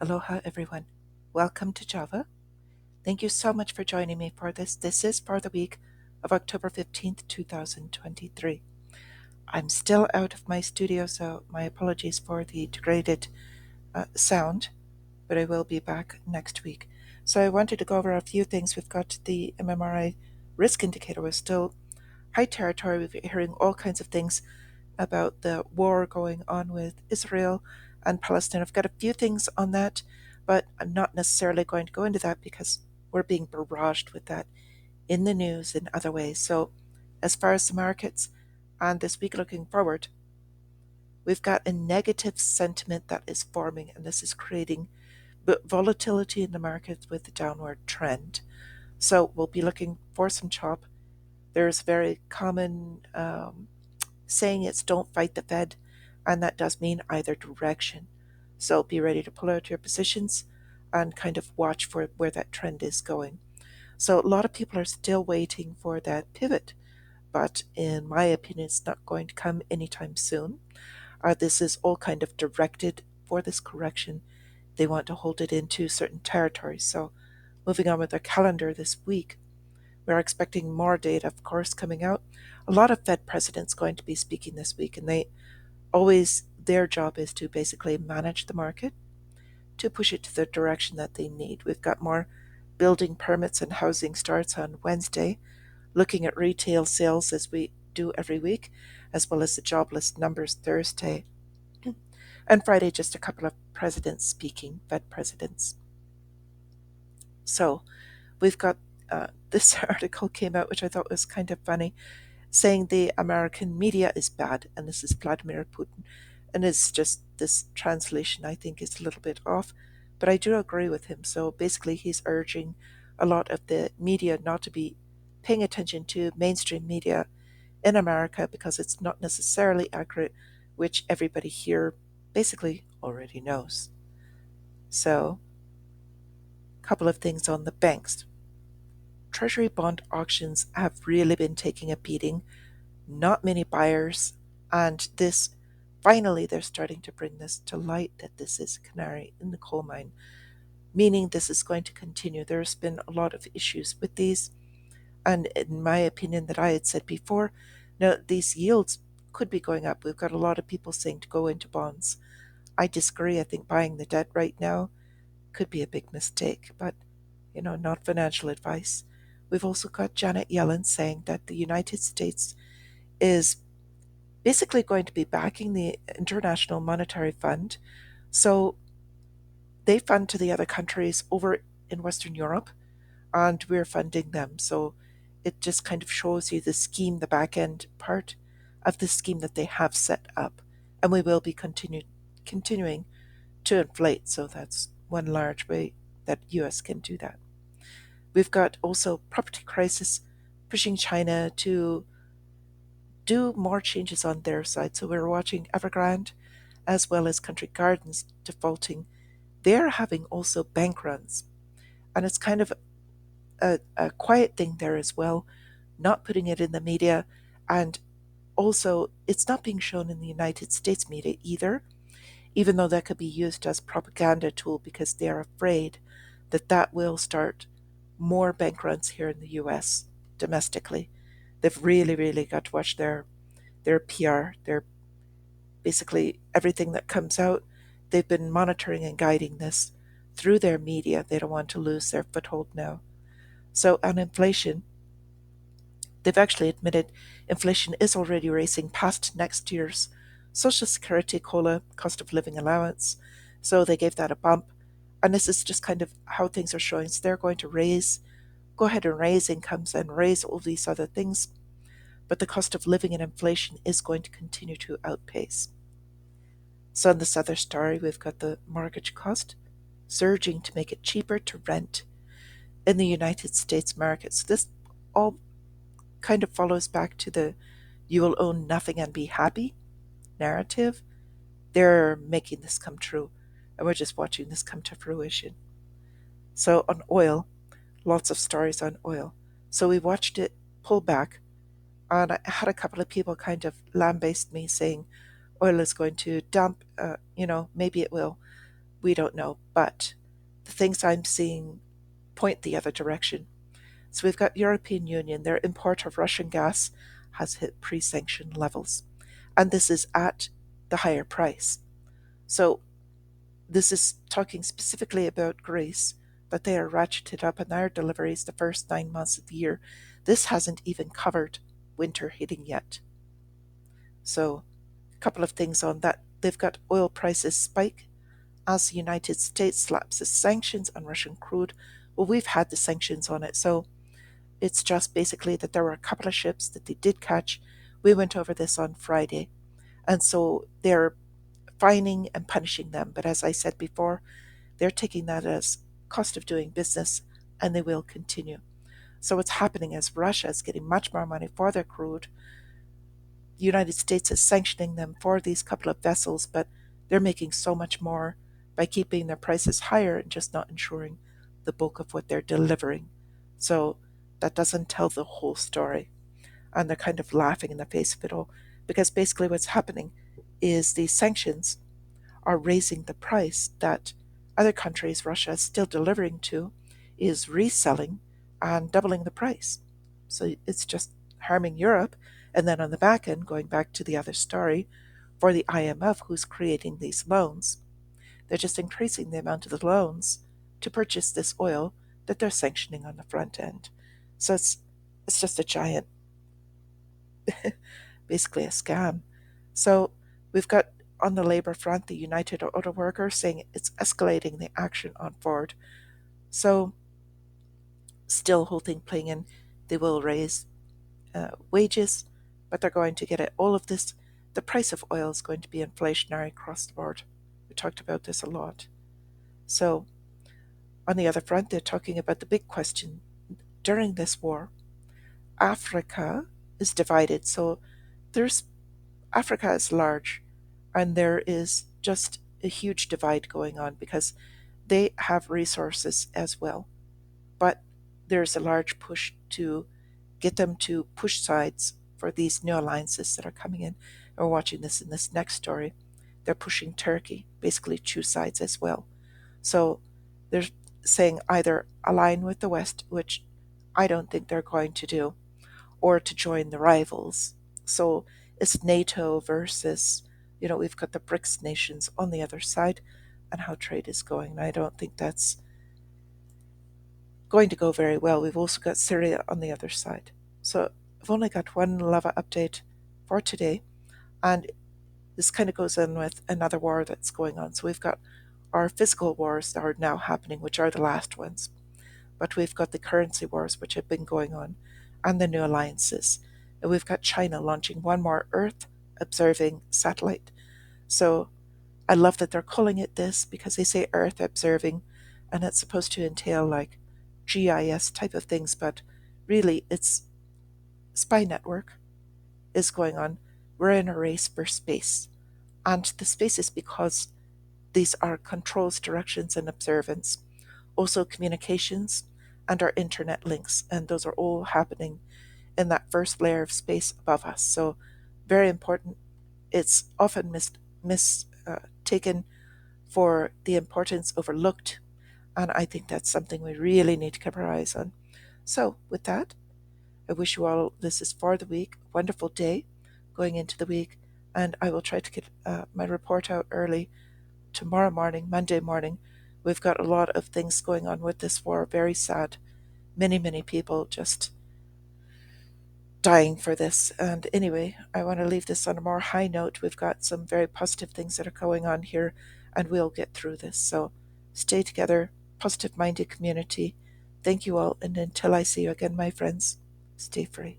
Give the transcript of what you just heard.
Aloha, everyone. Welcome to Java. Thank you so much for joining me for this. This is for the week of October 15th, 2023. I'm still out of my studio, so my apologies for the degraded sound, but I will be back next week. So I wanted to go over a few things. We've got the MMRI risk indicator was still high territory. We've been hearing all kinds of things about the war going on with Israel and Palestine. I've got a few things on that, but I'm not necessarily going to go into that because we're being barraged with that in the news in other ways. So, as far as the markets and this week looking forward, we've got a negative sentiment that is forming, and this is creating volatility in the markets with a downward trend. So, we'll be looking for some chop. There's a very common saying it's don't fight the Fed, and that does mean either direction. So be ready to pull out your positions and kind of watch for where that trend is going. So a lot of people are still waiting for that pivot, but in my opinion, it's not going to come anytime soon. This is all kind of directed for this correction. They want to hold it into certain territories. So moving on with our calendar this week, we're expecting more data, of course, coming out. A lot of Fed presidents going to be speaking this week, and their job is to basically manage the market to push it to the direction that they need. We've got more building permits and housing starts on Wednesday, looking at retail sales as we do every week, as well as the jobless numbers Thursday. And Friday, just a couple of presidents speaking, Fed presidents. So we've got this article came out, which I thought was kind of funny, saying the American media is bad, and this is Vladimir Putin. And it's just this translation, I think, is a little bit off, but I do agree with him. So basically, he's urging a lot of the media not to be paying attention to mainstream media in America because it's not necessarily accurate, which everybody here basically already knows. So, a couple of things on the banks. Treasury bond auctions have really been taking a beating, not many buyers, and this finally they're starting to bring this to light that this is a canary in the coal mine, meaning this is going to continue. There's been a lot of issues with these, and in my opinion, that I had said before, now these yields could be going up. We've got a lot of people saying to go into bonds. I disagree. I think buying the debt right now could be a big mistake, but not financial advice. We've also got Janet Yellen saying that the United States is basically going to be backing the International Monetary Fund. So they fund to the other countries over in Western Europe, and we're funding them. So it just kind of shows you the scheme, the back end part of the scheme that they have set up. And we will be continuing to inflate. So that's one large way that US can do that. We've got also property crisis pushing China to do more changes on their side. So we're watching Evergrande as well as Country Gardens defaulting. They're having also bank runs. And it's kind of a quiet thing there as well, not putting it in the media. And also, it's not being shown in the United States media either, even though that could be used as propaganda tool because they're afraid that that will start more bank runs here in the US domestically. They've really, really got to watch their PR, their basically everything that comes out. They've been monitoring and guiding this through their media. They don't want to lose their foothold now. So on inflation, they've actually admitted inflation is already racing past next year's Social Security COLA, cost of living allowance. So they gave that a bump. And this is just kind of how things are showing. So they're going to go ahead and raise incomes and raise all these other things. But the cost of living and inflation is going to continue to outpace. So in this other story, we've got the mortgage cost surging to make it cheaper to rent in the United States market. So this all kind of follows back to the you will own nothing and be happy narrative. They're making this come true, and we're just watching this come to fruition. So on oil, lots of stories on oil. So we watched it pull back, and I had a couple of people kind of lambaste me saying oil is going to dump, maybe it will. we don't know, but the things I'm seeing point the other direction. So we've got European Union, their import of Russian gas has hit pre-sanction levels, and this is at the higher price. So this is talking specifically about Greece, that they are ratcheted up in their deliveries the first 9 months of the year. This hasn't even covered winter heating yet. So a couple of things on that. They've got oil prices spike as the United States slaps the sanctions on Russian crude. Well, we've had the sanctions on it, so it's just basically that there were a couple of ships that they did catch. We went over this on Friday, and so they're fining and punishing them. But as I said before, they're taking that as cost of doing business, and they will continue. So what's happening is Russia is getting much more money for their crude. The United States is sanctioning them for these couple of vessels, but they're making so much more by keeping their prices higher and just not ensuring the bulk of what they're delivering. So that doesn't tell the whole story. And they're kind of laughing in the face of it all, because basically what's happening is these sanctions are raising the price that other countries Russia is still delivering to is reselling and doubling the price. So it's just harming Europe. And then on the back end, going back to the other story, for the IMF who's creating these loans, they're just increasing the amount of the loans to purchase this oil that they're sanctioning on the front end. So it's just a giant, basically a scam. So we've got on the Labour front the United Auto Workers saying it's escalating the action on Ford. So still whole thing playing in, they will raise wages, but they're going to get it. All of this, the price of oil is going to be inflationary across the board. We talked about this a lot. So on the other front, they're talking about the big question during this war. Africa is divided. So there's Africa is large, and there is just a huge divide going on because they have resources as well. But there's a large push to get them to push sides for these new alliances that are coming in. We're watching this in this next story. They're pushing Turkey, basically choose sides as well. So they're saying either align with the West, which I don't think they're going to do, or to join the rivals. So it's NATO versus, we've got the BRICS nations on the other side and how trade is going. And I don't think that's going to go very well. We've also got Syria on the other side. So I've only got one lava update for today, and this kind of goes in with another war that's going on. So we've got our physical wars that are now happening, which are the last ones, but we've got the currency wars, which have been going on, and the new alliances. And we've got China launching one more Earth observing satellite. So I love that they're calling it this because they say Earth observing, and it's supposed to entail like GIS type of things, but really it's spy network is going on. We're in a race for space. And the space is because these are controls, directions, and observance. Also communications and our internet links. And those are all happening in that first layer of space above us. So very important. It's often mistaken for the importance overlooked. And I think that's something we really need to keep our eyes on. So with that, I wish you all, this is for the week, a wonderful day going into the week. And I will try to get my report out early tomorrow morning, Monday morning. We've got a lot of things going on with this war. Very sad. Many, many people just dying for this. And anyway, I want to leave this on a more high note. We've got some very positive things that are going on here, and we'll get through this. So stay together, positive minded community. Thank you all. And until I see you again, my friends, stay free.